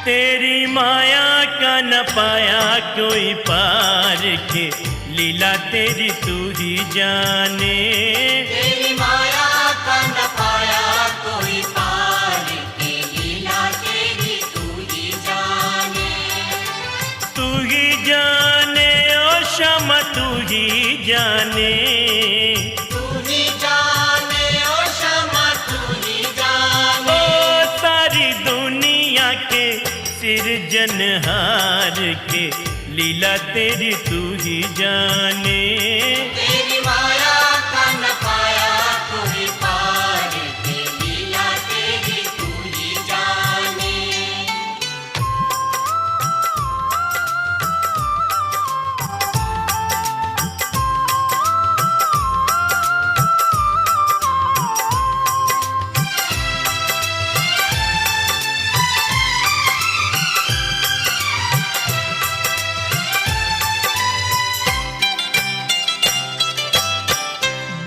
तेरी माया का न पाया कोई पार के, लीला तेरी तू ही जाने। तेरी माया का न पाया कोई पार के, लीला तेरी तू ही जाने। तू ही जाने ओ क्षमा तू ही जाने। तू ही जाने ओ क्षमा तू ही जाने। ओ सारी दुनिया के सिरजनहार के, लीला तेरी तू ही जाने। तेरी माया का न पाया कोई पार के, लीला तेरी तू ही जाने।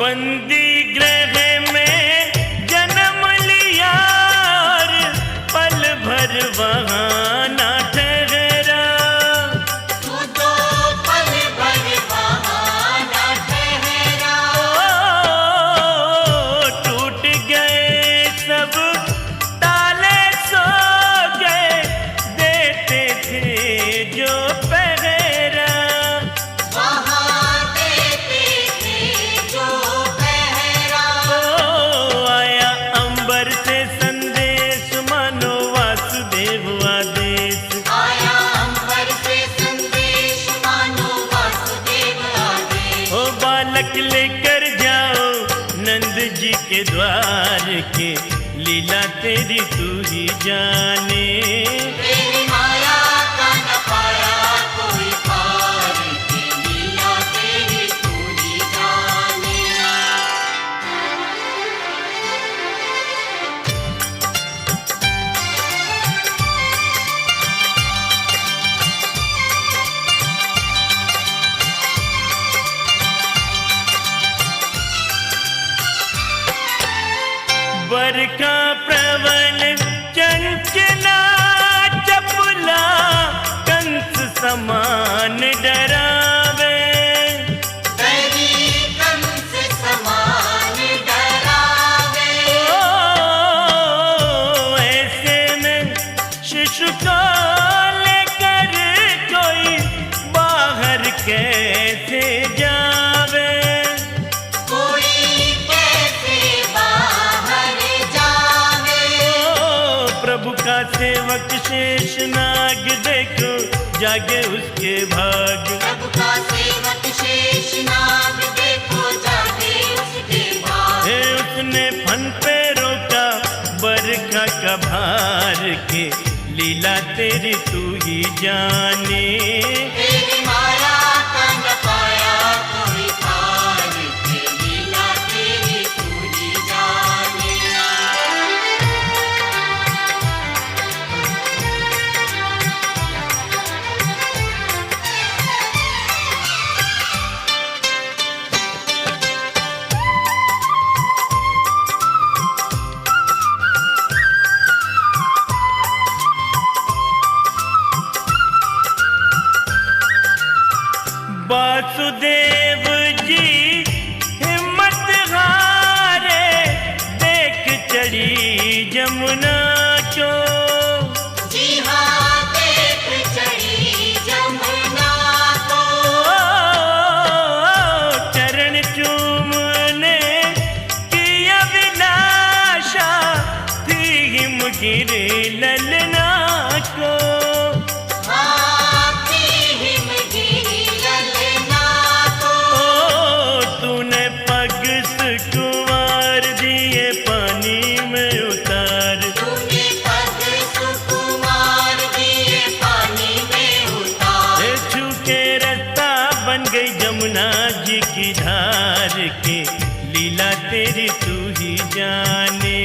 बंदी गृह में जन्म लिया और पल भर वहाँ ना ठहरा। तू तो पल भर वहाँ न ठहरा। ओ, टूट गए सब ताले सो गए, देते थे जो पहरा। वहाँ देते थे जो पहरा। ओ, आया अंबर से संदेश मानो वासुदेव आदेश। आया अंबर से संदेश मानो वासुदेव आदेश। ओ बालक लेकर जाओ नंद जी के द्वार के, लीला तेरी तू ही जाने। तेरी माया का न पाया कोई पार के, लीला तेरी तू ही जाने। बरखा प्रबल चंचला चपला, कंस समान डरावे। तेरी कंस समान डरावे। ओ, ऐसे में शिशु को लेकर कोई बाहर कैसे जावे। कोई कैसे बाहर जावे। ओ, प्रभु का सेवक शेष नाग देखो जागे उसके भाग। प्रभु का सेवक शेष नाग देखो जागे उसके भाग। हे उसने फन पे रोका बरखा का भार के, लीला तेरी तू ही जाने। तेरी माया का न पाया कोई पार के, लीला तेरी तू ही जाने। वासुदेव जी हिम्मत हारे, देख चढ़ी जमुना को। जी हाँ देख चढ़ी जमुना को। ओ, चरण चूमने की अभिलाषा थी हिमगिरी ललना को। हाथी हिमगिरी ललना को। ओ, तूने पग सुकुमार दिए पानी में उतार। तूने पग सुकुमार दिए पानी में उतार। हे छू के रास्ता बन गई जमुना जी की धार के, लीला तेरी तू ही जाने।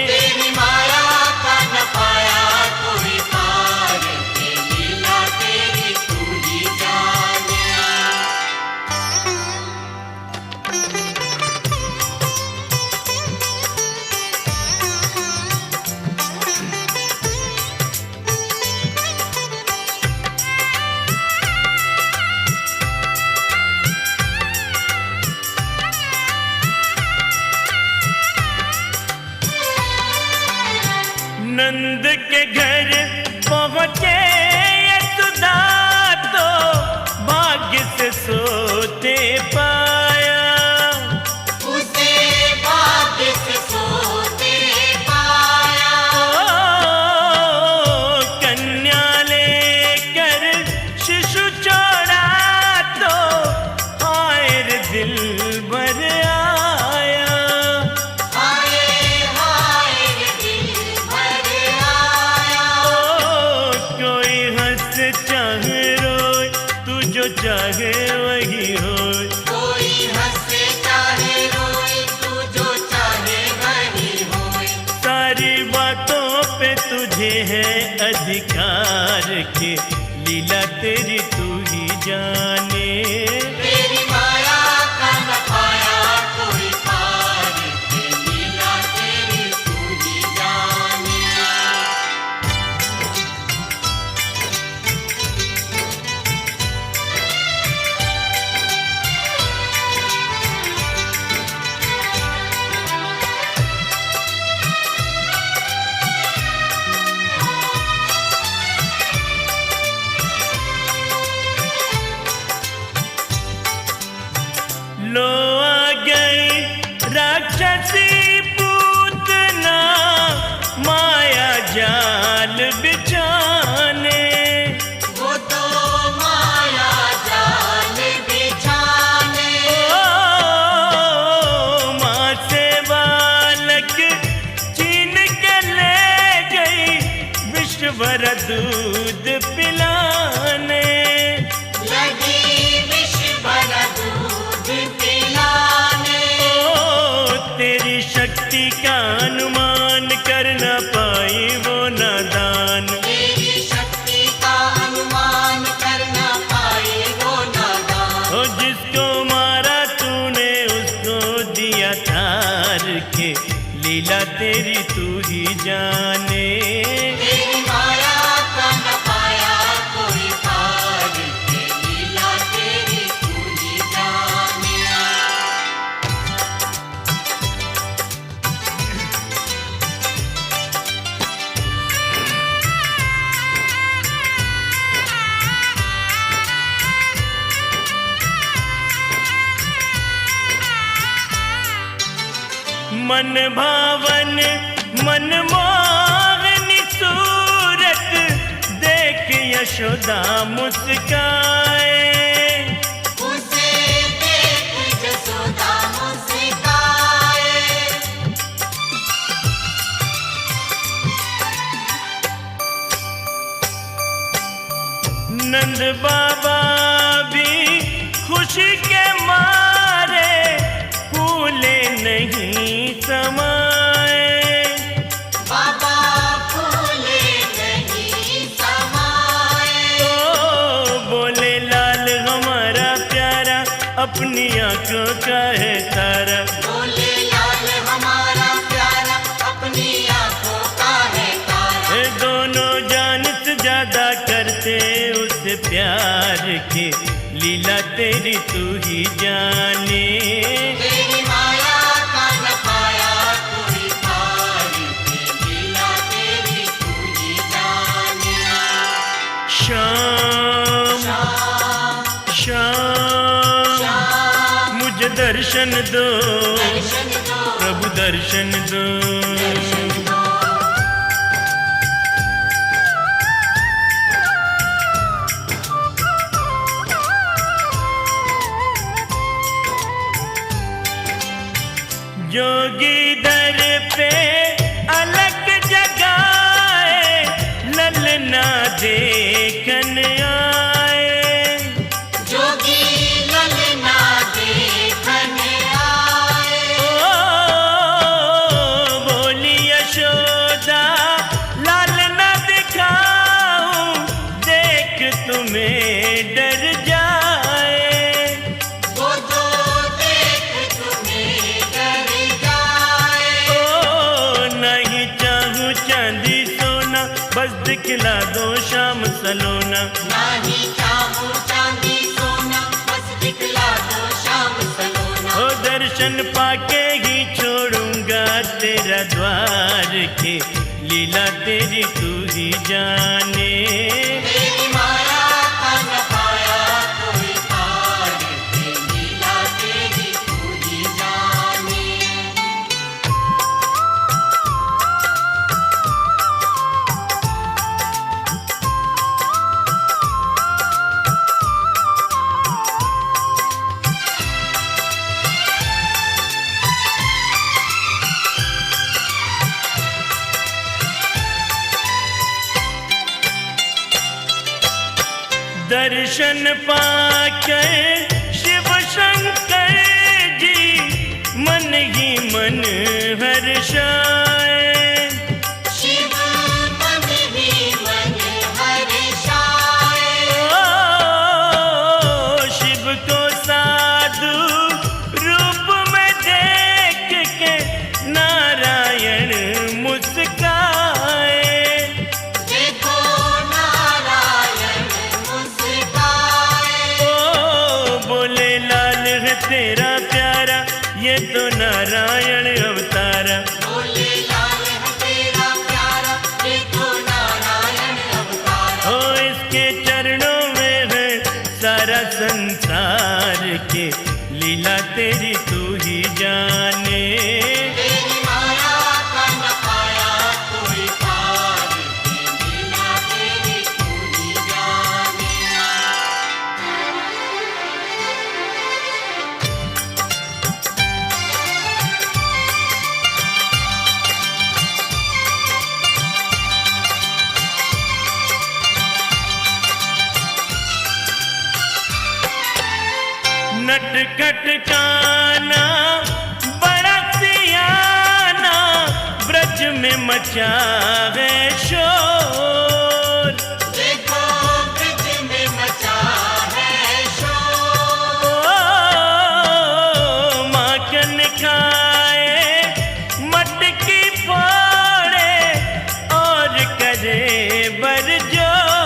तेरी माया का न पाया कोई पार के, लीला तेरी तू ही जाने। नंद के घर पहुँचे यशोदा तो भाग्य से सोते पाया। उसे भाग्य से सोते पाया। कन्या लेकर शिशु छोड़ा तो हाय रे दिल भर आया। हाय हाय रे दिल भर आया। कोई हंस चाहे रोए तू जो चाहे वही होए। कोई हंसे चाहे रोए तू जो चाहे वही होए। सारी बातों पे तुझे है अधिकार के लीला तेरी तू ही जाने। तेरी माया का न पाया कोई पार के लीला तेरी तू ही जाने। लो आ गई राक्षसी पूतना माया जाल बिछाने। वो तो माया जाल बिछाने। माँ से बालक छीन के ले गई विष भरा दूध पिलाने। लगी विष भरा दूध पिलाने। तेरी शक्ति का अनुमान कर न पाई वो नादान। तेरी शक्ति का अनुमान कर न पाए वो नादान। जिसको मारा तूने उसको दिया तार के लीला तेरी तू ही जाने। तेरी माया का न पाया कोई पार के लीला तेरी तू ही जाने। मन भावन मन मोहनी सूरत देख यशोदा मुस्काए। उसे देख जसोदा मुस्काए। नंद बाबा भी खुशी के मारे फूले नहीं समाए। बाबा फूले नहीं समाए। बोले लाल हमारा प्यारा अपनी आंखों का है तारा। बोले लाल हमारा प्यारा अपनी आंखों का है तारा। दोनों जान से ज्यादा करते उस प्यार के लीला तेरी तू ही जाने। तेरी माया का न पाया कोई पार के लीला तेरी तू ही जाने। श्याम श्याम श्याम श्याम मुझे दर्शन दो दर्शन दो। प्रभु दर्शन दो। दर्शन दो। जोगी दर पे अलग जगाए ललना देखन आए। जोगी ललना देखन आए। बोली यशोदा लाल न दिखाऊं देख तुम्हें डर जाए। वो तो देख तुम्हें डर जाए। नहीं चाहूं चांदी सोना बस दिखला दो शाम सलोना। नहीं चाहूं चांदी सोना बस दिखला दो शाम सलोना। दर्शन पाके ही छोड़ूंगा तेरा द्वार के लीला तेरी तू ही जाने। तेरी माया का न पाया कोई पार के, लीला तेरी तू ही जाने। दर्शन पाकर शिव शंकर जी मन ही मन हर्षाए। शिव मन ही मन हर्षाए। ओ शिव को साधु रूप में देख के नारायण मुस्काए। देखो नारायण मुस्काए। ओ बोले लाल है तेरा प्यारा, ये तो नारायण अवतारा। बोले लाल है तेरा प्यारा, ये तो नारायण अवतारा। ओ इसके चरणों में है सारा संसार के, लीला तेरी तू ही जाने। तेरी माया का न पाया कोई पार के, लीला तेरी तू ही जाने। नटखट काना बड़ा सियाना, ब्रज में मचा है शोर। देखो ब्रज में मचा है शोर। ओ माखन खाए मटकी फोड़े और करे बरजोर।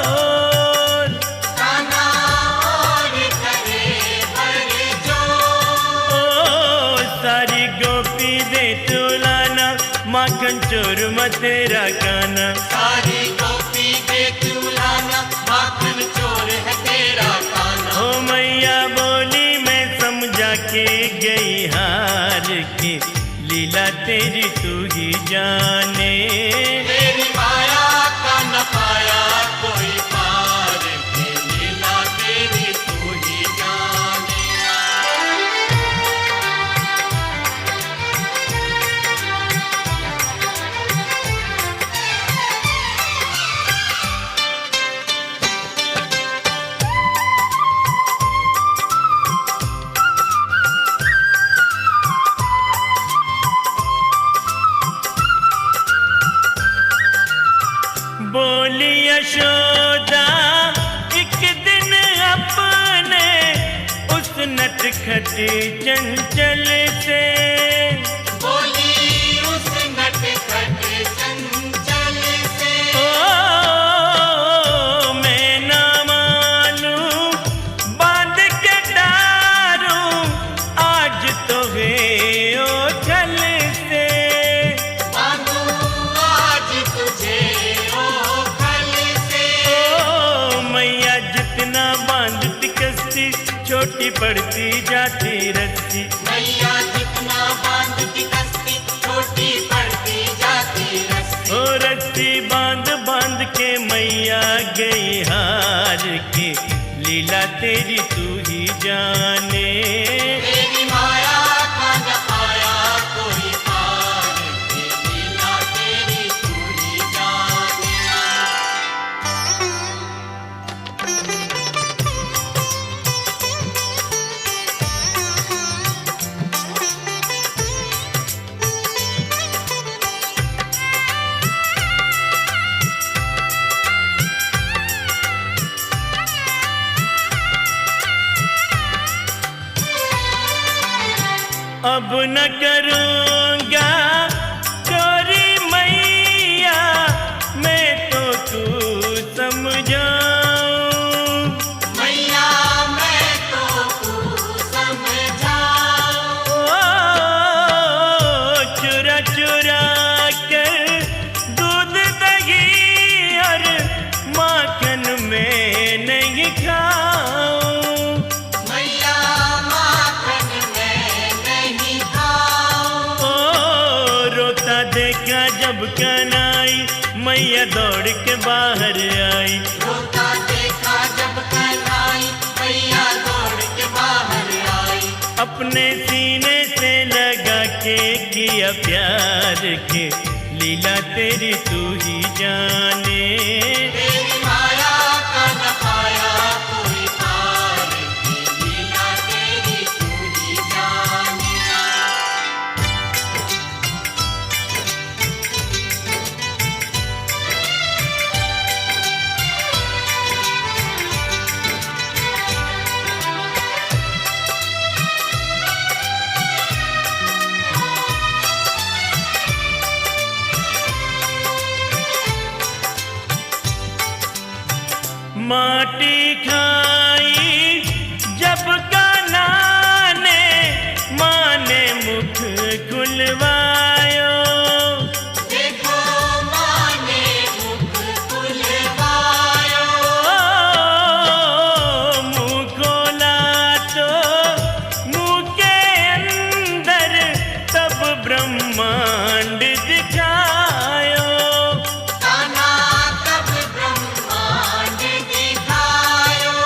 कान्हा और करे बरजोर। ओ सारी गोपी दे तुलाना, माखन चोर तेरा काना। सारी गोपी दे तुलाना, माखन चोर है तेरा कान्हा। ओ मैया बोली मैं समझा के गई हार के, लीला तेरी तू ही जाने। तेरी माया का न पाया कोई पार के, लीला तेरी तू ही जाने। बोली यशोदा एक दिन अपने उस नटखट चंचल से। बोली उस नटखट चंचल से। ओ मैं ना मानूं बांध के डारूं, आज तो वे ओझल से। बांधू आज तुझे ओ खल से। ओ मैया जितना बांधती कस्ती, छोटी पड़ती जाती रस्सी। मैया जितना बांधती कस्ती, छोटी पड़ती जाती रस्सी। ओ रस्सी बांध बांध के मैया गई हार के, लीला तेरी तू ही जाने। तेरी माया का न पाया कोई पार के, लीला तेरी तू ही जाने। अब न करूँगा चोरी मैया, मैं तो तू समझाऊं। मैया मैं तो तू समझाऊं। ओ चुरा चुरा कर दूध जब कनाई मैया दौड़ के बाहर आई। रोता देखा जब कन्हई मैया दौड़ के बाहर आई। अपने सीने से लगा के किया प्यार के लीला तेरी तू ही जाने। तेरी माया का न पाया कोई पार की लीला तेरी तू ही जाने। माटी खाई जब कान्हा ने माँ ने मुख खुलवायो। देखो माँ ने मुख खुलवायो। मुँह खोला तो मुँह के अंदर तब ब्रह्मांड दिखायो। कान्हा तब ब्रह्मांड दिखायो।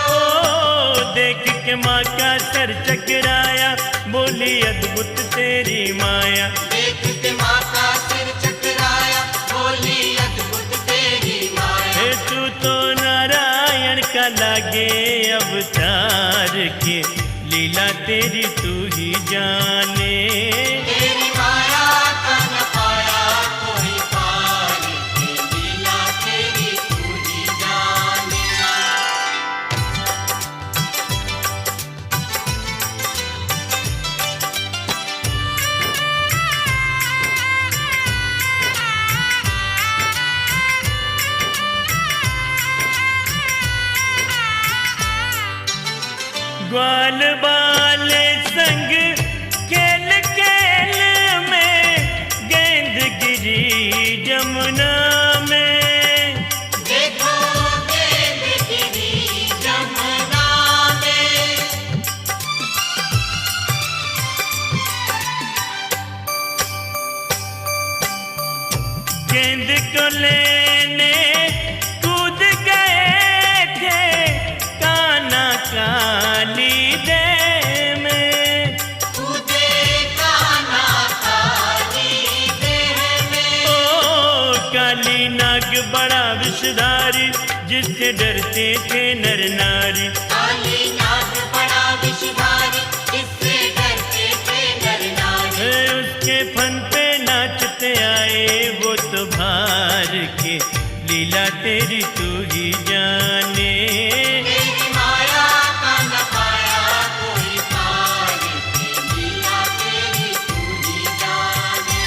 देख के माँ का सर चकराया बोली अद्भुत तेरी माया। देख के माँ का सिर चकराया बोली अद्भुत तेरी माया। हे तू तो नारायण का लागे अवतार के लीला तेरी तू ही जाने। तेरी माया का न पाया कोई पार की लीला तेरी तू ही जाने। ग्वाल बाले संग खेल खेल में गेंद गिरी जमुना में। देखो गेंद गिरी जमुना में। गेंद को लेने कूद गए थे कान्हा काली देह में। कूदे कान्हा काली देह में। ओ काली नाग बड़ा विषधारी जिससे डरते थे नर नारी। काली नाग बड़ा विषधारी जिससे डरते थे नर नारी। उसके फन पे नाचते आए वो तो भार के लीला तेरी तू ही जाने। तेरी माया का न पाया कोई पार की लीला तेरी तू ही जाने।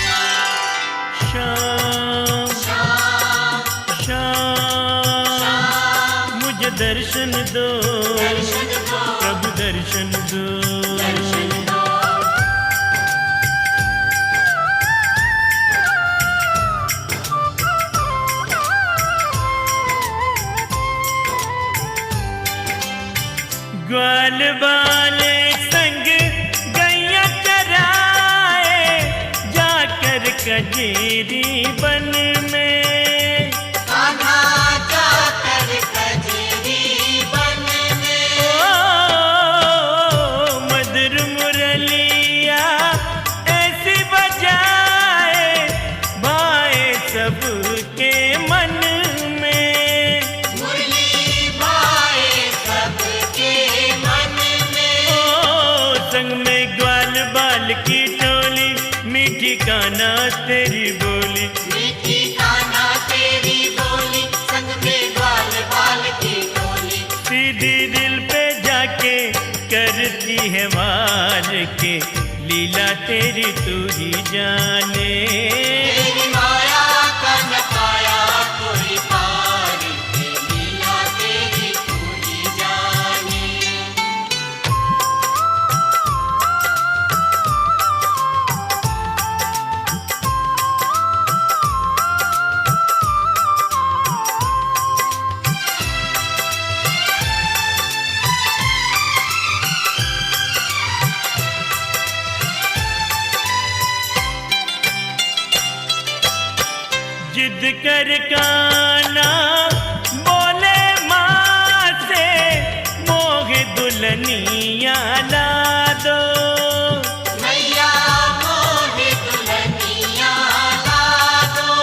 श्याम श्याम श्याम श्याम मुझे दर्शन दो दर्शन दो प्रभु दर्शन दो। दर्शन दो। ग्वाल बाले संग गैया चराए जाकर कजेरी बन में। कान्हा जाकर कजरी बन में। ओ मधुर मुरलिया ऐसी बजाए भाए सबके मन में। मुरली भाए सबके मन में। ओ संग में ग्वाल बाल की टोली मीठी कान्हा तेरी बोली। मीठी कान्हा तेरी बोली संग में ग्वाल बाल की टोली। सीधी दिल पे जाके करती है वार के लीला तेरी तू ही जाने। तेरी माया का न पाया कोई पार की लीला तेरी तू ही जाने। जिद कर काना बोले माँ से मोह दुल्हनिया ला दो। मैया मोहे दुल्हनिया ला दो।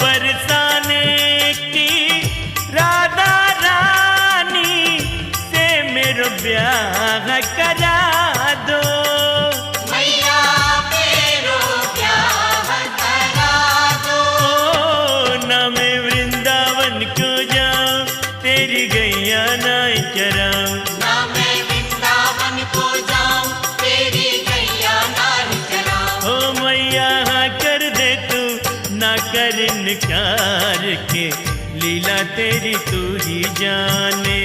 बरसाने की राधा रानी से मेरो ब्याह करा दो। मैया मेरो ब्याह करा दो। ना मैं वृंदावन को जाऊं तेरी गैया ना चराऊं। ना मैं वृंदावन को जाऊं तेरी गैया नाही चराऊं। ओ मैया हाँ कर दे तू ना कर इनकार के लीला तेरी तू ही जाने।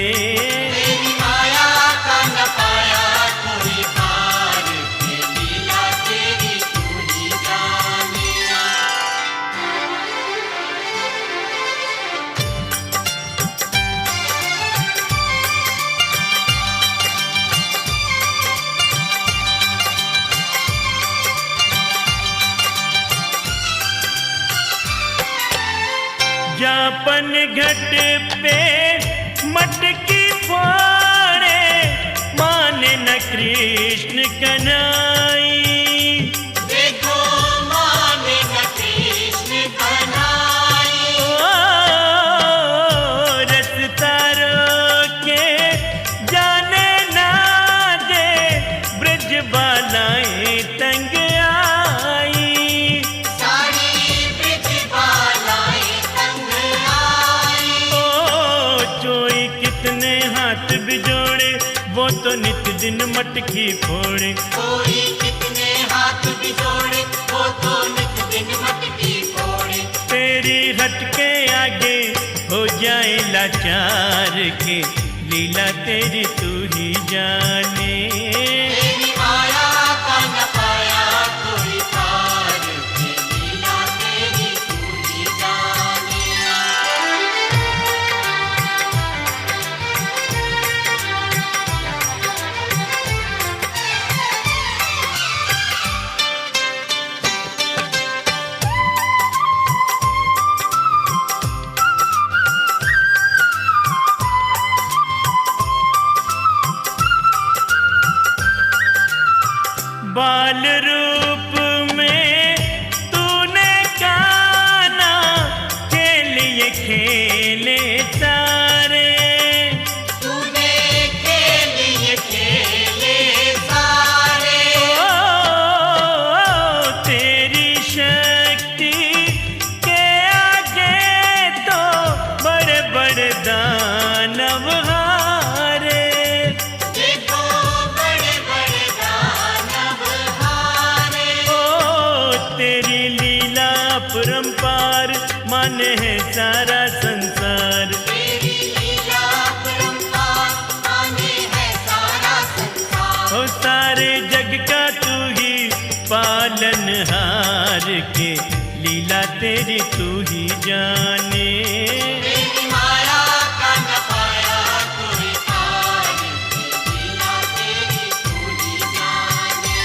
तेरी माया का न पाया कोई पार के लीला तेरी तू ही जाने। जापन घट पे मटकी फोड़े माने न कृष्ण कन्हई। देखो माने न कृष्ण कन्हई। रस तारो के जाने ना दे ब्रज बालाएं तंग आई। सारी ब्रिज बालाएं तंग आई। चोई कितने हाथ बिजोड़े वो तो नित दिन मटकी फोड़े। कोई कितने हाथ बिजोड़े वो तो नित दिन मटकी फोड़े। तेरी हटके आगे हो जाए लाचार के लीला तेरी तू ही जाने। तेरी माया का न पाया कोई पार के लीला तेरी तू ही जाने। बाल रूप में तूने काना के लिए खेले सारे। तूने खेले खेले सारे। तेरी शक्ति के आगे तो बड़े बड़े दानव हारे। देखो बड़े बड़े दानव हारे। तेरी लीला परंपार माने है सारा संसार। तेरी लीला परंपार माने है सारा संसार। ओ सारे जग का तू ही पालनहार के लीला तेरी तू ही जाने। तेरी माया का न पाया कोई पार के लीला तेरी तू ही जाने।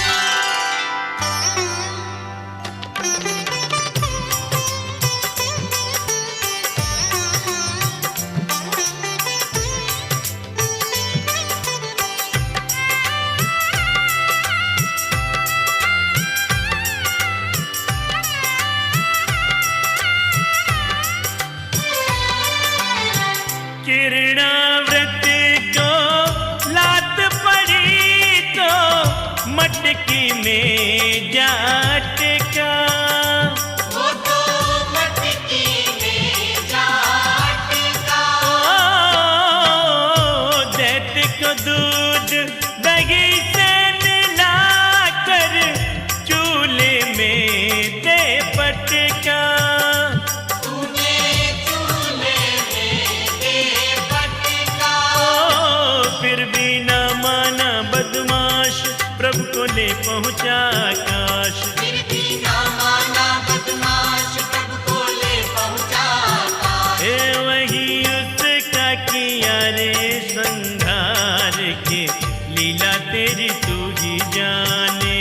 किरणाव्रत को लात पड़ी तो मटकी में जाट का। वो तो मटकी में जाट का। दैत्य को दूध दही से मिलाकर चूल्हे में दे पटका। तूने चूल्हे में दे पटका। फिर भी ना माना बदमाश प्रभु को ले पहुंचा काश। फिर भी ना माना बदमाश प्रभु को ले पहुंचा काश। हे वही उसका किया रे संघार के लीला तेरी तू ही जाने।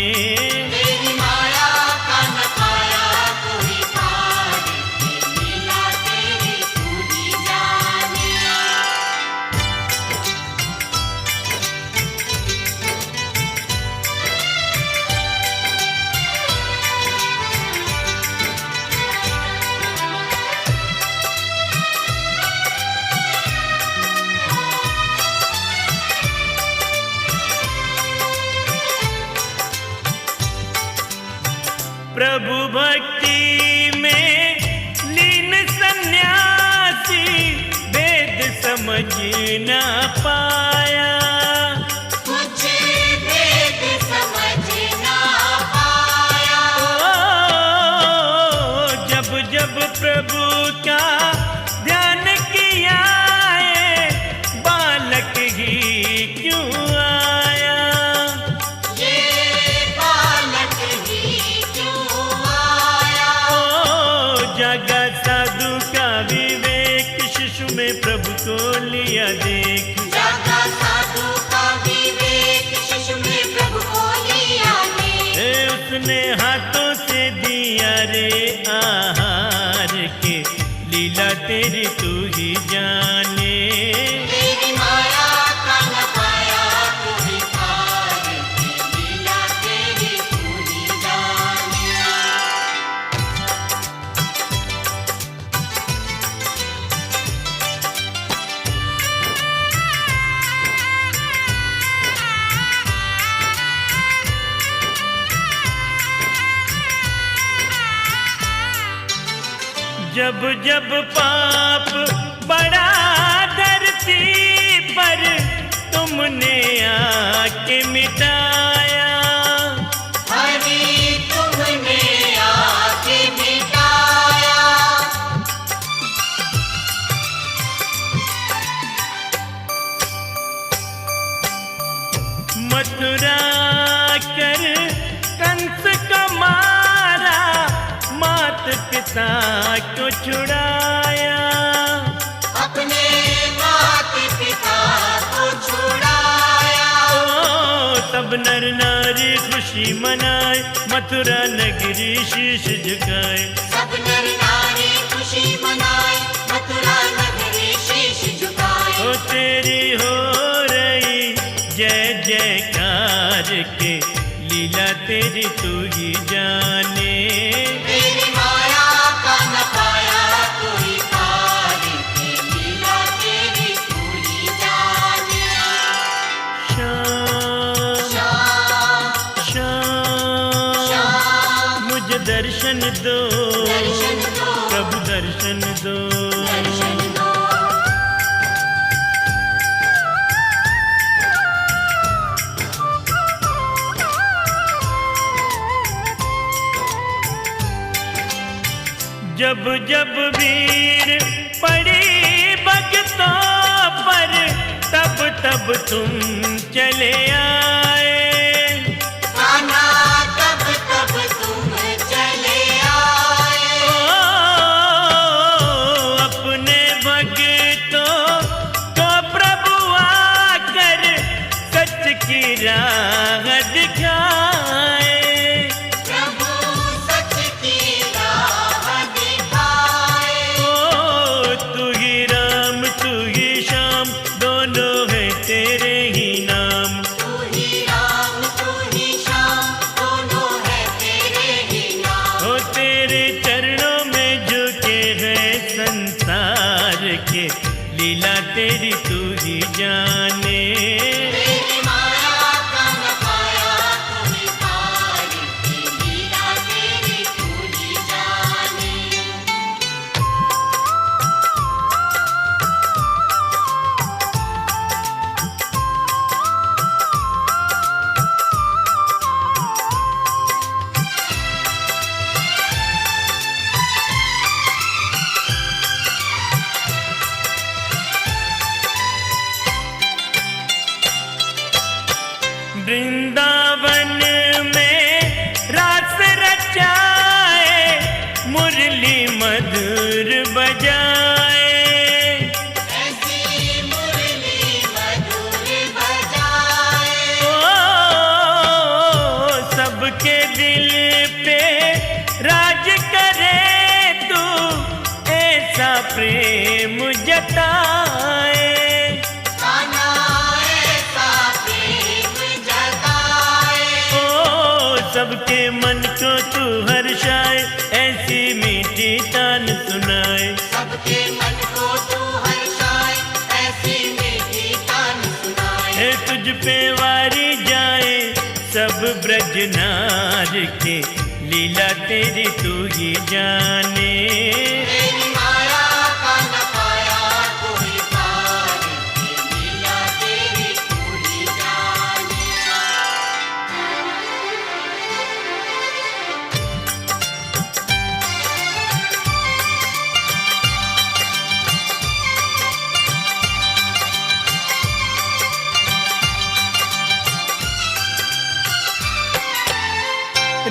तेरी माया का न पाया कोई प्रभु भक्ति में लीन सन्यासी वेद समझ न पाया। कुछ वेद समझ ना पाया। ओ, जब जब प्रभु का ध्यान किया है, बालक ही क्यों आया। ये बालक ही क्यों आया। ओ, जागा साधु का विवेक, शिशु में प्रभु को लिया देख। जागा साधु का विवेक, शिशु में प्रभु को लिया देख। उसने हाथों से दिया रे आहार के, लीला तेरी तू ही जाने। तेरी माया का न पाया कोई पार की, लीला तेरी तू ही जाने। जब जब पाप बड़ा धरती पर, तुमने आके मिटाया। हरि तुमने आके मिटाया। मथुरा कर कंस को मारा, मात पिता को छुड़ाया। अपने माता पिता को छुड़ाया। ओ, सब नर नारी खुशी मनाए, मथुरा नगरी शीश झुकाए। सब नर नारी खुशी मनाए, मथुरा नगरी शीश झुकाए। ओ, तेरी हो रही जय जयकार के, लीला तेरी तू ही जाने। तेरी माया का न पाया कोई पार की, लीला तेरी तू ही जाने। श्याम श्याम श्याम, श्याम मुझे दर्शन दो, दर्शन दो, प्रभु दर्शन दो। दर्शन दो। जब जब वीर पड़ी भक्तों पर, तब तब तुम चले आए। कान्हा तब तब तुम चले आए। ओ, अपने भक्तों को प्रभु आकर सच की राह दिखाए। प्रभु सच की राह दिखाए। ओ, तू ही राम तू ही श्याम, दोनों है तेरे ही नाम। तू ही राम तू ही श्याम, दोनों है तेरे ही नाम। ओ, तेरे चरणों में झुके हैं संसार के, लीला तेरी तू ही जाने। तेरी माया का न पाया कोई पार की, लीला तेरी तू ही जाने। वृंदावन में रास रचाए, मुरली मधुर बजाए। ऐसी मुरली मधुर बजाए। ओ, सबके दिल पे राज करे तू, ऐसा प्रेम जताए। कान्हा ऐसा प्रेम जताए। ओ, सबके मन को तू हर्षाए, ऐसी मीठी तान सुनाए। सबके मन को तू हर्षाए, ऐसी मीठी तान सुनाए। है तुझ पे वारी जाए सब ब्रज नार के, लीला तेरी तू ही जाने। तेरी माया का न पाया कोई पार के लीला तेरी तू ही जाने।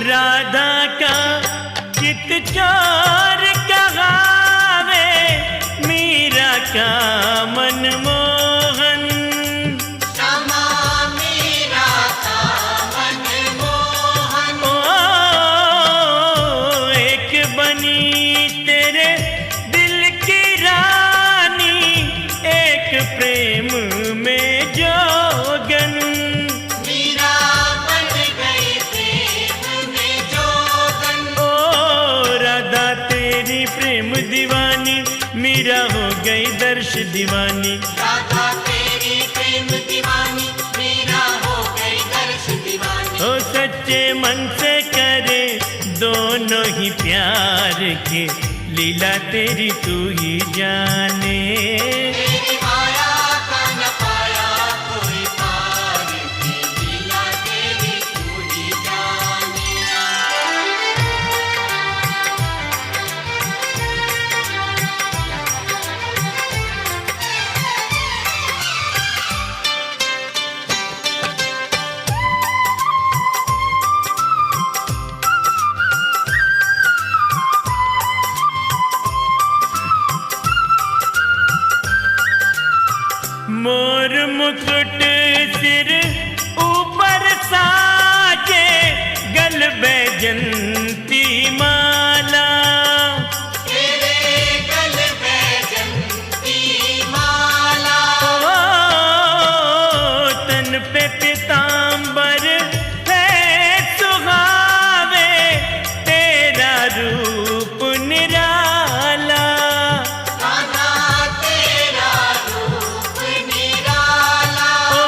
राधा का चित चोर कहावे, मीरा का मनमोहन। श्यामा मीरा का मनमोहन। ओ एक बनी तेरे दिल की रानी, एक प्रेम में जोगन। मीरा बन गई प्रेम में जोगन। ओ राधा तेरी प्रेम दीवानी, मीरा हो गई दर्श दीवानी। राधा तेरी प्रेम दीवानी, मीरा हो गई दर्श दीवानी। ओ सच्चे मन से करे दोनों ही प्यार के, लीला तेरी तू ही जाने। तेरी माया का न पाया कोई पार के लीला तेरी तू ही जाने। मोर मुकुट सिर ऊपर साजे, गल बैजंती माला। तेरे गल बैजंती माला। ओ तन पे पीतांबर है सुहावे, तेरा रूप निराला। राधा तेरा रूप निराला। ओ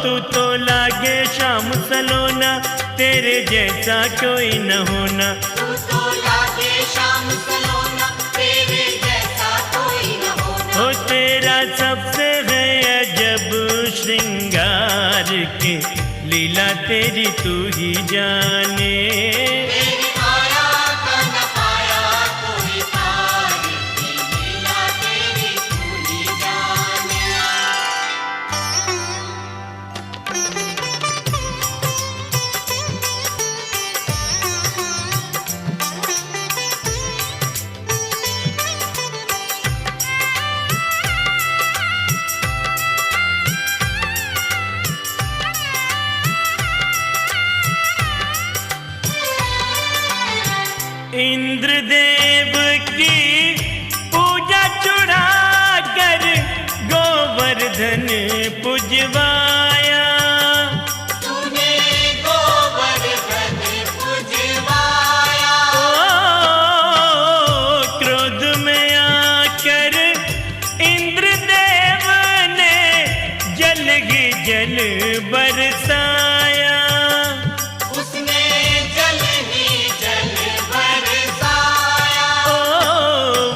तू तो लागे शाम सलोना, तेरे जैसा कोई न होना। तू तो लागे शाम सलोना, तेरे जैसा कोई न होना। ओ तेरा सबसे है अजब श्रृंगार के, लीला तेरी तू ही जाने। तेरी माया का न पाया कोई पार के लीला तेरी तू ही जाने। इंद्रदेव की पूजा चुरा कर गोवर्धन पुजवाया। तूने गोवर्धन पुजवाया। ओ क्रोध में आकर इंद्रदेव ने जल ही जल बरसाया। उसने जल ही जल बरसाया। ओ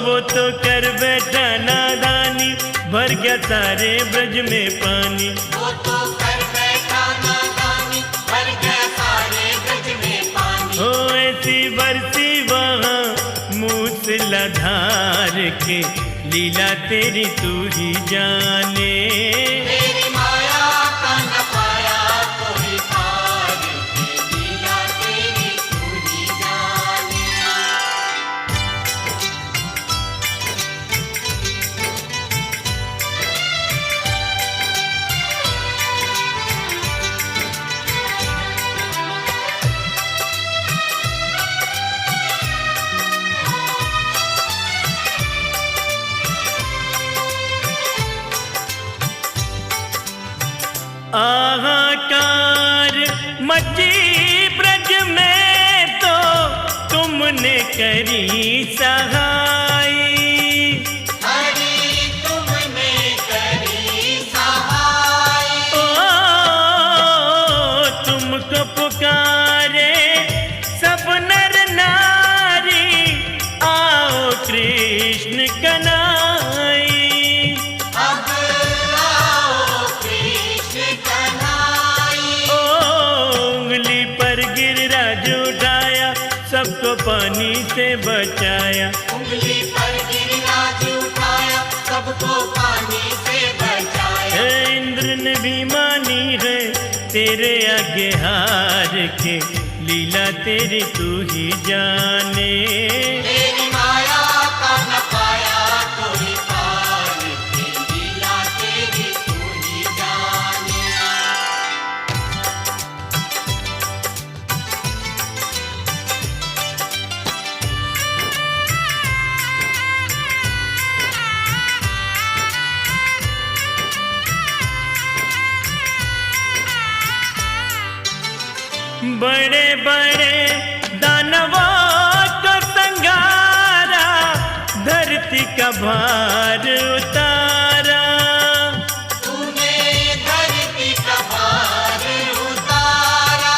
वो तो कर बैठा नादानी, भर गया सारे ब्रज में पानी। वो तो कर बैठा नादानी, भर गया सारे ब्रज में पानी। हो ऐसी बरसी वहाँ मूसलाधार के, लीला तेरी तू ही जाने। तेरी माया का न पाया कोई पार के लीला तेरी तू ही जाने। आहाकार मची ब्रज में तो तुमने करी सहाय। हरि तुमने करी सहाय। ओ तुमको पुकारे सब आज उठाया, सबको पानी से बचाया। उंगली पर गिरिराज उठाया, सबको पानी से बचाया। हे इंद्र ने भी मानी है तेरे आगे हार के, लीला तेरी तू ही जाने। तेरी माया का न पाया कोई पार के, लीला तेरी तू ही जाने। बड़े बड़े दानवों को संगारा, धरती का भार उतारा। तूने धरती का भार उतारा।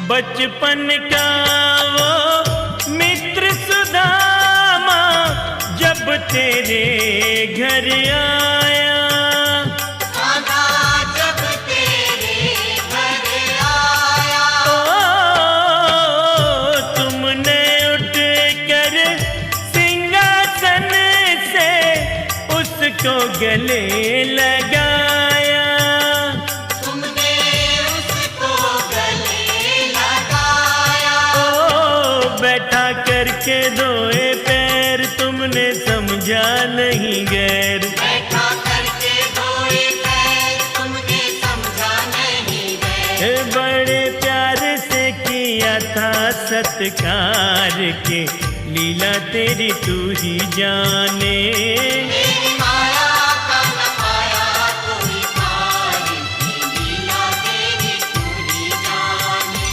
बचपन का वो मित्र सुदामा जब तेरे घर आया, कान्हा जब तेरे घर आया। तुमने उठ कर सिंहासन से उसको गले लगाया। तुमने उसको गले लगाया। बैठा करके धोए पैर, तुमने समझा नहीं गैर। बैठा करके धोए पैर, तुमने समझा नहीं गैर। बड़े प्यार से किया था सत्कार के, लीला तेरी तू ही जाने। तेरी माया का न पाया कोई पार के, लीला तेरी तू ही जाने।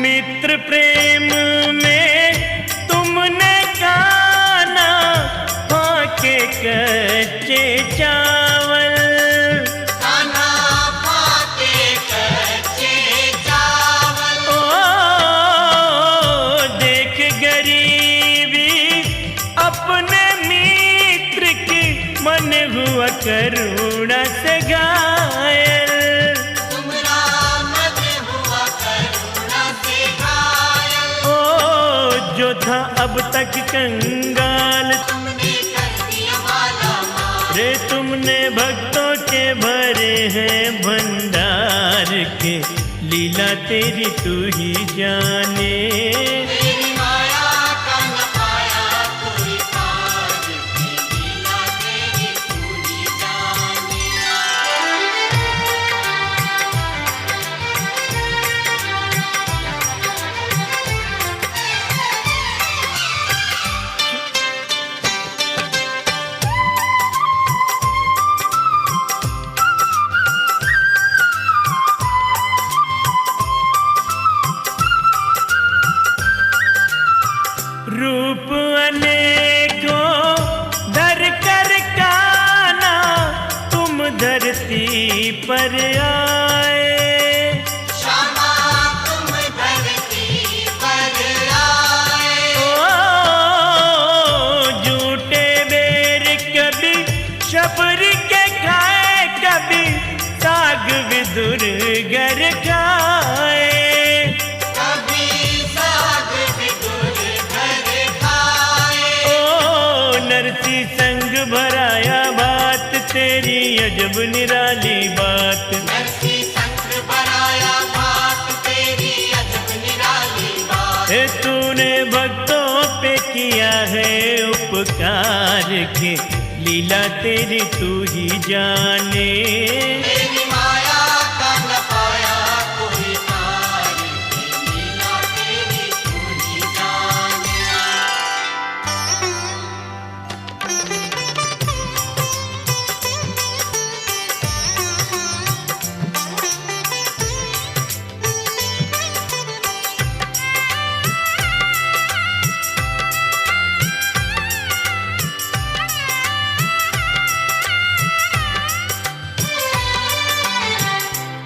मित्र प्रेम में तुमने खाना फाके कच्चे चावल। कान्हा फाके कच्चे चावल। देख गरीबी अपने मित्र की, मन हुआ करुणा से घायल। तुमरा मन हुआ करुणा से घायल। जो था अब तक कंगाल, तुमने कर दिया माला माल। रे तुमने भक्तों के भरे हैं भंडार के, लीला तेरी तू ही जाने। तेरी माया का न पाया कोई पार के, लीला तेरी तू ही जाने। रूप अनेकों धर कर काना, तुम धरती पर आए। श्यामा तुम धरती पर आए। झूठे बेर कभी शबर के खाए, कभी साग विदुर घर खाए। कभी साग विदुर घर खाए। नरसी संग भराया बात, तेरी अजब निराली बात। नरसी संग भराया बात, तेरी अजब निराली बात। हे तूने भक्तों पे किया है उपकार के, लीला तेरी तू ही जाने। तेरी माया का न पाया कोई पार के, लीला तेरी तू ही जाने।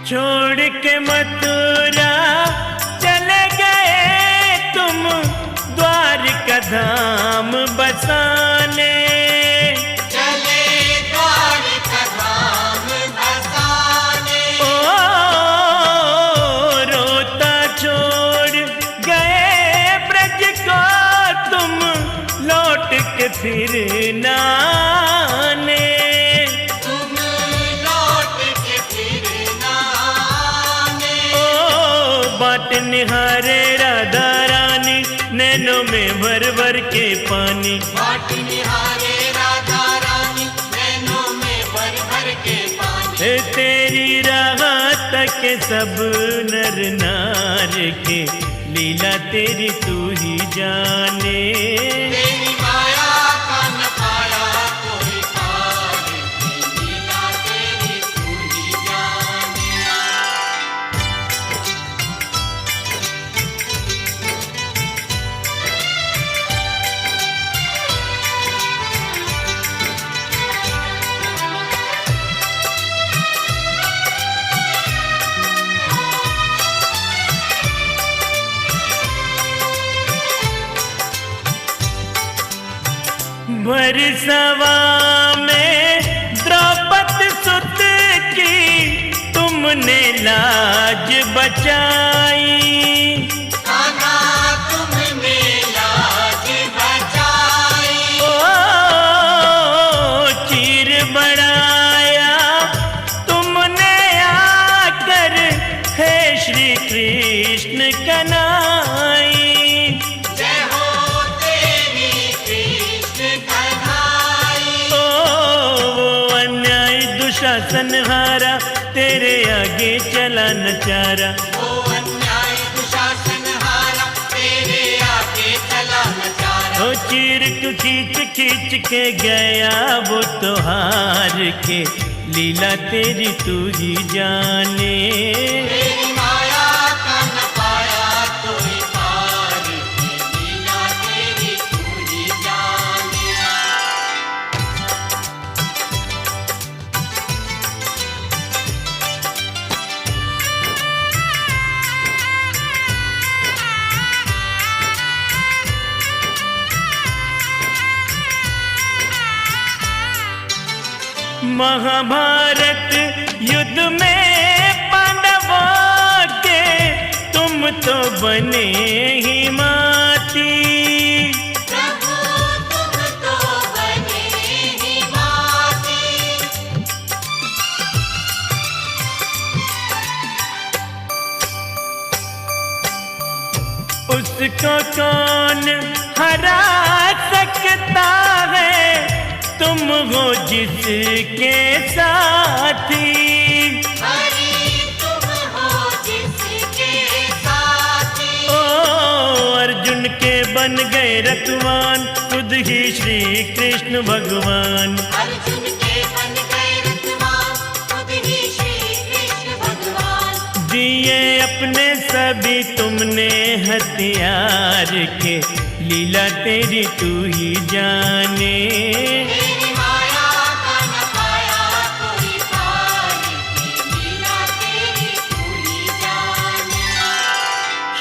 छोड़ के मथुरा चले गए तुम द्वारका धाम बसाने। चले द्वारका धाम बसाने। ओ रोता छोड़ गए ब्रज को तुम लौट के फिर ना आने। तुम लौट के फिर ना आने। ओ बाट निहारे राधा रानी नैनों में भर भर के पानी। बाट निहारे राधा रानी नैनों में भर भर के पानी। तेरी राह तक सब नर नार के लीला तेरी तू ही जाने। तेरी माया का न पाया कोई पार की लीला तेरी तू ही जाने। भरसवा में द्रौपदी सुत की तुमने लाज बचाई। कान्हा तुमने लाज बचाई। ओ चीर बढ़ाया तुमने आकर हे श्री कृष्ण कन्हैया। जय हो तेरी कृष्ण कन्हैया। ओ वो अन्याय दुशासन हारा तेरे आगे चला न चारा। ओ अन्याय दुशासन हारा तेरे आगे चला न चारा। ओ चीर को खींच खींच के गया वो तो हार के लीला तेरी तू ही जाने। तेरी माया का न पाया कोई पार की लीला तेरी तू ही जाने। महाभारत युद्ध में पांडवों के तुम तो बने ही माती। प्रभु तुम तो बने ही माती। उसको कौन हरा सकता है तुम हो जिसके साथी। हरि तुम हो जिसके साथी। ओ अर्जुन के बन गए रतवान खुद ही श्री कृष्ण भगवान। अर्जुन के बन गए रतवान खुद ही श्री कृष्ण भगवान। दिए अपने सभी तुमने हथियार के लीला तेरी तू ही जाने। तेरी माया का न पाया कोई पार की लीला तेरी तू ही जाने।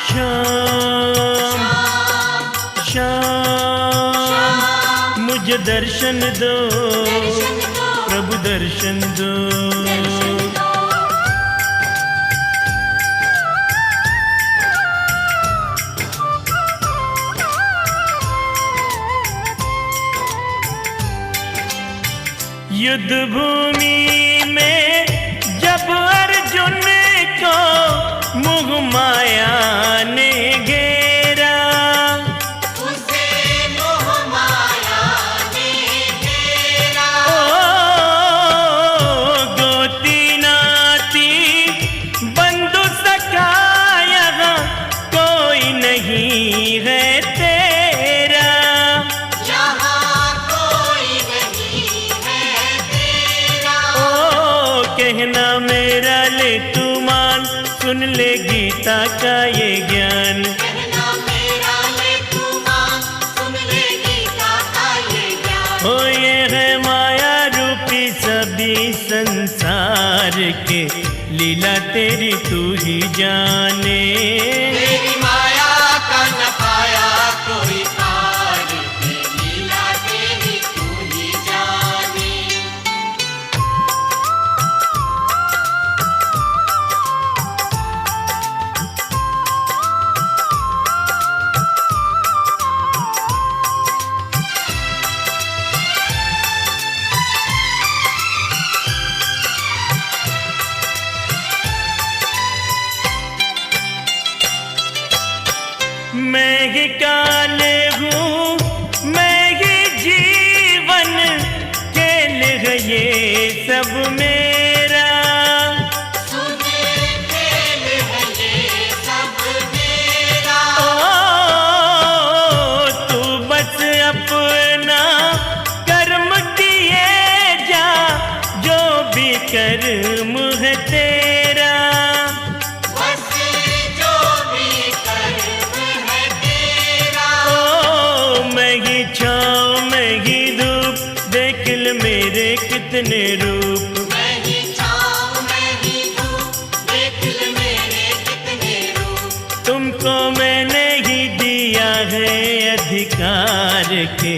श्याम श्याम श्याम मुझे दर्शन दो दर्शन दो। प्रभु दर्शन दो। दर्शन दो। युद्ध भूमि में जब अर्जुन को मुह माया ने घेरा। उसे मोह माया ने घेरा। ओ गोती नाती बंधु सखा यहाँ कोई नहीं है तेरा। यहाँ कोई नहीं है तेरा। ओ कहना मेरा ले तू मान सुन ले गीता का ये ज्ञान। कहना मेरा ले तू मान सुन ले गीता का ये ज्ञान। हो ये है माया रूपी सभी संसार के लीला तेरी तू ही जाने। तेरी माया का न पाया कोई पार के, लीला तेरी तू ही जाने। मैं ही काल हूँ, मैं ही जीवन, खेल है ये सब मेरा। सुने खेल है ये सब मेरा। ओ तू बस अपना कर्म किए जा, जो भी कर्म है तेरा। बस जो भी कर्म है तेरा। ओ मैं ही छाँव मैं ही धूप, देख ले मेरे कितने रूप। मैं ही छाँव मैं ही धूप, देख ले मेरे कितने रूप। तुमको मैंने ही दिया है अधिकार के,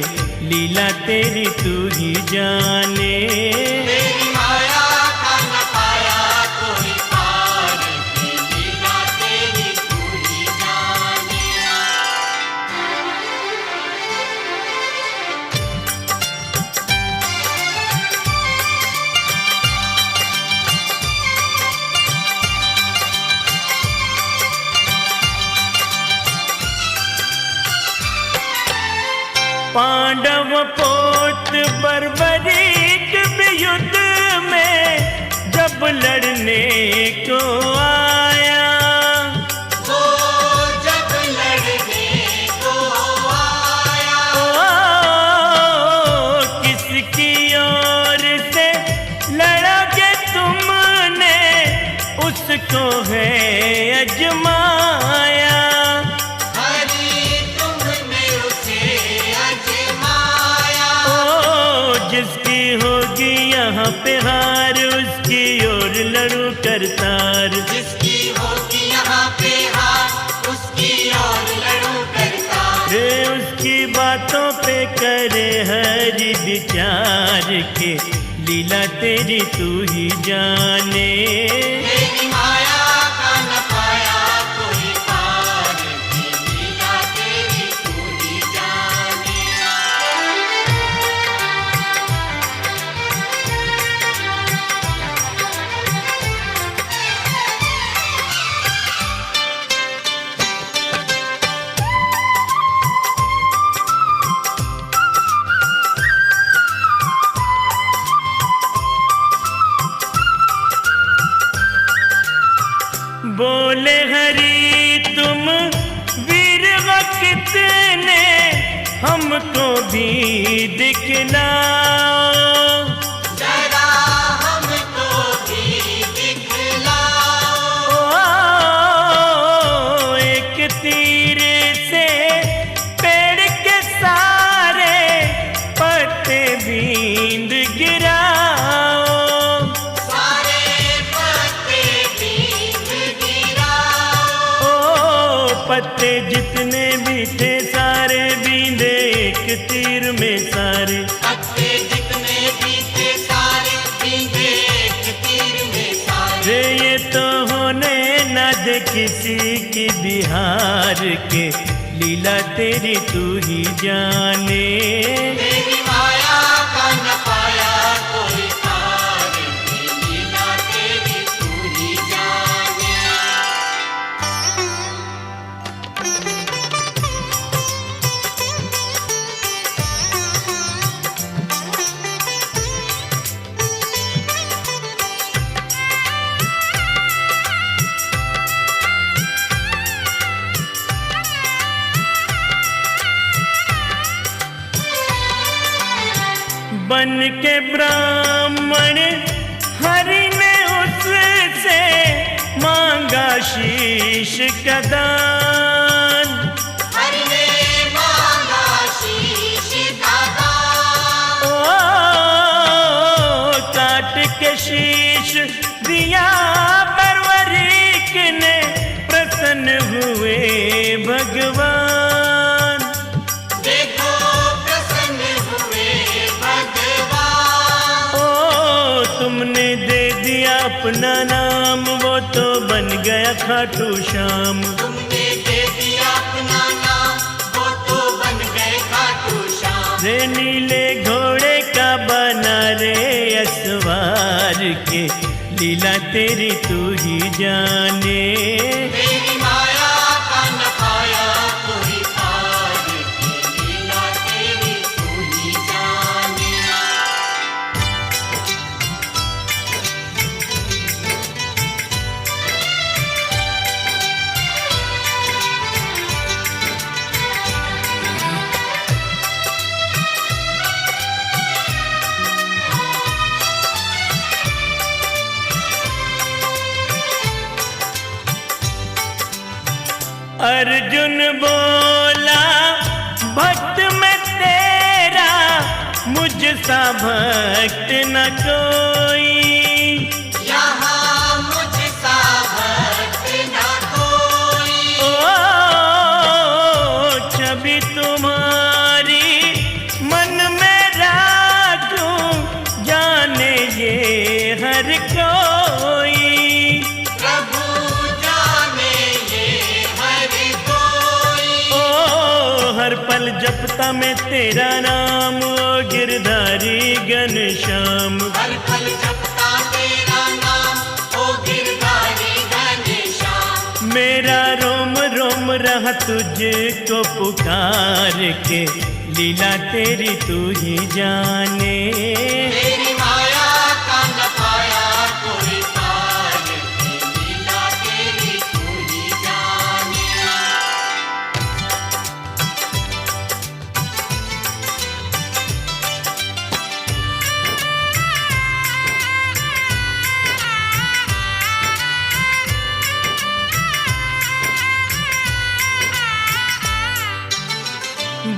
लीला तेरी तू ही जाने। तेरी माया का न पाया कोई पार के, लीला तेरी तू ही जाने। पांडव पोत बर्बरीक भी युद्ध में जब लड़ने को आया। वो जब लड़ने को आया। ओ किसकी ओर से लड़ोगे तुमने, उसको है अजमाया। हरि तुमने उसे अजमाया। ओ जिसकी होगी यहाँ पे हार, उसकी ओर लड़ू करतार। जिसकी होगी यहाँ पे हार, उसकी ओर लड़ू करता। रे उसकी बातों पे करे हरि विचार के, लीला तेरी तू ही जाने। तेरी माया का न पाया कोई पार के, लीला तेरी तू ही जाने। बोले हरि तुम वीर हो कितने, हमको भी दिखलाओ। जरा हमको भी दिखलाओ। ओ एक तीर से पेड़ के सारे पत्ते बींद गिराओ। सारे पत्ते बींद गिराओ। ओ पत्ते जितने भी थे सारे बींदे एक तीर में सारे। पत्ते जितने भी थे सारे बींदे एक तीर में सारे। रे ये तो होने न दे किसी की बिहार के, लीला तेरी तू ही जाने। तेरी माया का न पाया कोई पार के, लीला तेरी तू ही जाने। बन के ब्राह्मण हरि ने उससे मांगा शीश का दान। हरि ने मांगा शीश का दान। ओ काट के शीश दिया अपना नाम, वो तो बन गया खाटू श्याम। तुमने दे दिया अपना नाम, वो तो बन गए खाटू श्याम। रे नीले घोड़े का बना रे असवार के, लीला तेरी तू ही जाने। तेरी माया का न पाया कोई पार की, लीला तेरी तू ही जाने। अर्जुन बोला भक्त में तेरा, मुझसा भक्त न कोई। यहाँ मुझसा भक्त न कोई। ओ छवि तुम्हारी मन में राखूं, जाने ये हर कोई। प्रभु जाने ये हर कोई। ओ हर पल जपता मैं तेरा नाम, ओ गिरधारी घनश्याम। हर पल जपता तेरा नाम, ओ गिरधारी घनश्याम। मेरा रोम रोम रहा तुझको पुकार के, लीला तेरी तू ही जाने। तेरी माया का न पाया कोई पार की, लीला तेरी तू ही जाने।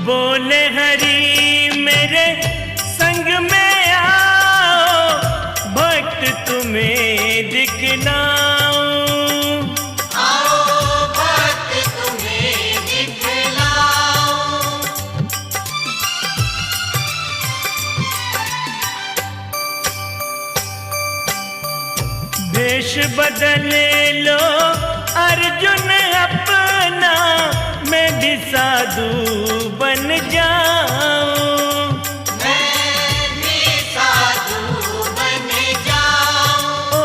बोले हरि मेरे संग में आओ, भक्त तुम्हें दिखलाऊं। आओ भक्त तुम्हें दिखलाऊं। भेष बदल लो अर्जुन अपना, मैं भी साधु बन जाऊं। मैं भी साधु बन जाऊं। ओ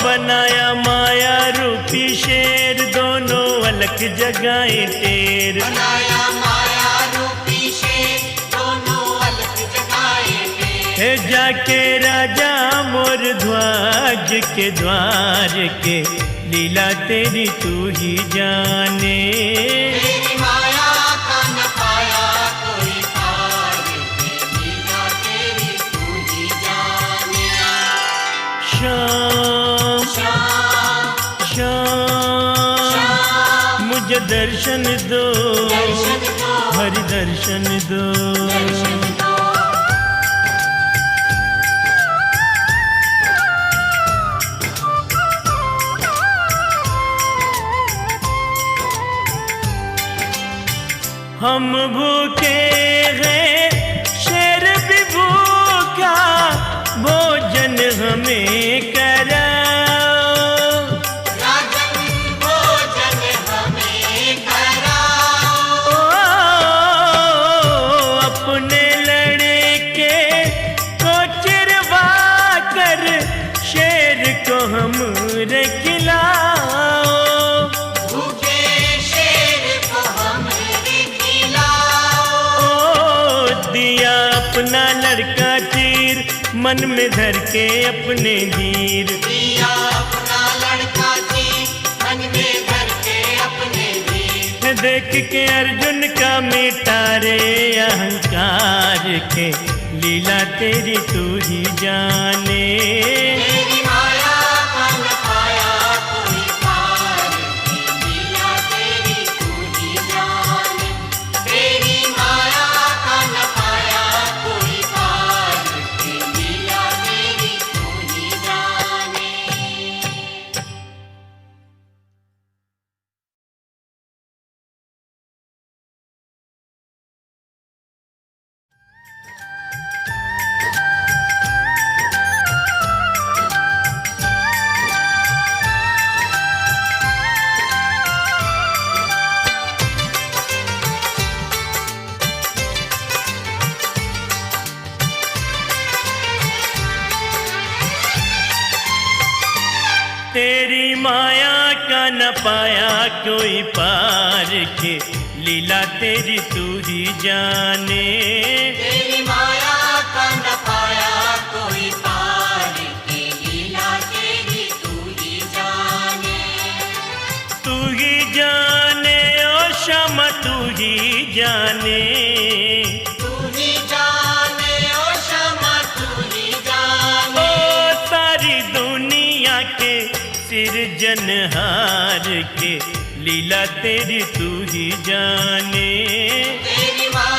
बनाया माया रूपी शेर, दोनों अलग जगाए टेर। बनाया माया रूपी शेर, दोनों अलग जगाए टेर। है जाके राजा मोर ध्वज के द्वार के, लीला तेरी तू ही जाने। तेरी माया का न पाया कोई पार की, लीला तेरी तू ही जाने। श्याम श्याम श्याम श्याम मुझे दर्शन दो, दर्शन दो, हरि दर्शन दो। दर्शन दो। हम भूखे हैं शेर भी भूखा, भोजन हमें कराओ। राजन भोजन हमें कराओ। ओ अपने लड़के को चिरवा कर, शेर को हम खिलाओ। भूखे शेर को हमरे खिलाओ। ओ दिया अपना लड़का चीर, मन में धर के अपने धीर। दिया अपना लड़का जी, मन में धर के अपने वीर। देख के अर्जुन का मिटा रे अहंकार के, लीला तेरी तू ही जाने। तेरी माया का न पाया कोई पार की, लीला तेरी तू ही जाने। तेरी माया का न पाया कोई पार की, लीला तेरी तू ही जाने। तेरी माया का न पाया कोई पार के लीला तेरी तू ही जाने। तेरी माया का न पाया कोई पार के लीला तेरी तू ही जाने। तू ही जाने ओ श्यामा तू ही जाने। तू ही जाने ओ क्षमा तू ही जाने। ओ सारी दुनिया के सिरजनहार के लीला तेरी तू ही जाने। तेरी माया